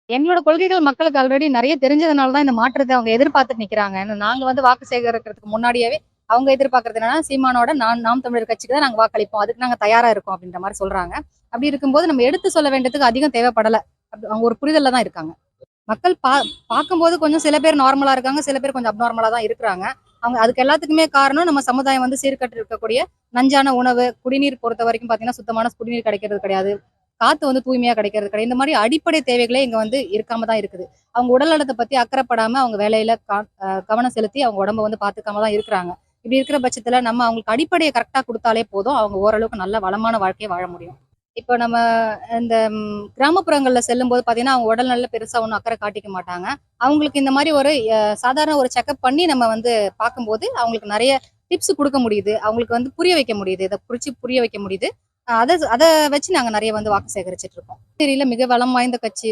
எங்களோட கொள்கைகள் மக்களுக்கு ஆல்ரெடி நெறைய தெரிஞ்சதுனால தான் இந்த மாற்றத்த அவங்க எதிர்பார்த்துட்டு நிக்கிறாங்க. நாங்க வந்து வாக்கு சேகரிக்கிறதுக்கு முன்னாடியாவே அவங்க எதிர்பார்க்கிறது என்னன்னா, சீமானோட நாம் தமிழர் கட்சிக்கு தான் நாங்க வாக்களிப்போம். அதுக்கு நாங்க தயாரா இருக்கோம் அப்படின்ற மாரி சொல்றாங்க. அப்படி இருக்கும்போது நம்ம எடுத்து சொல்ல வேண்டியதுக்கு அதிகம் தேவைப்படல. அவங்க ஒரு புரிதல்ல தான் இருக்காங்க. மக்கள் பார்க்கும்போது கொஞ்சம் சில பேர் நார்மலா இருக்காங்க. சில பேர் கொஞ்சம் அப்நார்மலா தான் இருக்கிறாங்க. அவங்க அதுக்கு எல்லாத்துக்குமே காரணம் நம்ம சமுதாயம் வந்து சீர்கெட்டு இருக்கக்கூடிய நஞ்சான உணவு, குடிநீர் பொறுத்தவரைக்கும் பார்த்தீங்கன்னா, சுத்தமான குடிநீர் கிடைக்கிறது கிடையாது. காத்து வந்து தூய்மையா கிடைக்கிறது கிடையாது. இந்த மாரி அடிப்படை தேவைகளே இங்க வந்து இருக்காம தான் இருக்குது. அவங்க உடல் நலத்த பத்தி அக்கறைப்படாம அவங்க வேலையில கவனம் செலுத்தி அவங்க உடம்ப வந்து பார்த்துக்காம தான் இருக்கிறாங்க. இப்படி இருக்கிற பட்சத்துல நம்ம அவங்களுக்கு அடிப்படைய கரெக்ட்டா குடுத்தாலே போதும். அவங்க ஓரளவுக்கு நல்ல வளமான வாழ்க்கைய வாழ முடியும். இப்ப நம்ம இந்த கிராமப்புறங்கள்ல செல்லும்போது பார்த்தீங்கன்னா, அவங்க உடல்நல பெருசா ஒண்ணும் அக்கறை காட்டிக்க மாட்டாங்க. அவங்களுக்கு இந்த மாரி ஒரு சாதாரண ஒரு செக்கப் பண்ணி நம்ம வந்து பார்க்கும்போது, அவங்களுக்கு நெறைய டிப்ஸ் குடுக்க முடியுது. அவங்களுக்கு வந்து புரிய வைக்க முடியுது. இத குறிச்சு புரிய வைக்க முடியுது. அத அத வச்சு நாங்க நெறைய வந்து வாக்கு சேகரிச்சுட்டு இருக்கோம். புதுச்சேரியில மிக பலம் வாய்ந்த கட்சி,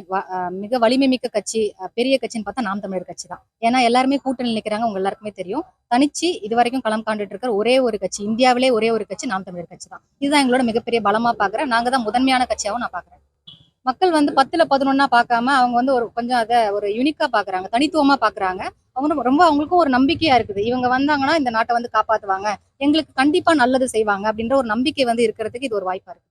மிக வலிமை மிக்க கட்சி, பெரிய கட்சின்னு பார்த்தா நாம் தமிழர் கட்சி தான். ஏன்னா எல்லாருமே கூட்டணியில நிக்கிறாங்க. உங்க எல்லாருக்குமே தெரியும். தனிச்சு இதுவரைக்கும் களம் காண்டுட்டு இருக்கிற ஒரே ஒரு கட்சி, இந்தியாவிலே ஒரே ஒரு கட்சி நாம் தமிழர் கட்சி தான். இதுதான் எங்களோட மிகப்பெரிய பலமா பார்க்குறேன். நாங்க தான் முதன்மையான கட்சியாவும் நான் பார்க்குறேன். மக்கள் வந்து 10ல 11னா பார்க்காம, அவங்க வந்து ஒரு கொஞ்சம் அத ஒரு யூனிக்கா பார்க்குறாங்க. தனித்துவமா பார்க்குறாங்க. அவங்க ரொம்ப அவங்களுக்கும் ஒரு நம்பிக்கையா இருக்குது. இவங்க வந்தாங்கன்னா, இந்த நாட்ட வந்து காப்பாத்துவாங்க. எங்களுக்கு கண்டிப்பா நல்லது செய்வாங்க. அப்படின்ற ஒரு நம்பிக்கை வந்து இருக்கிறதுக்கு இது ஒரு வாய்ப்பா இருக்கு.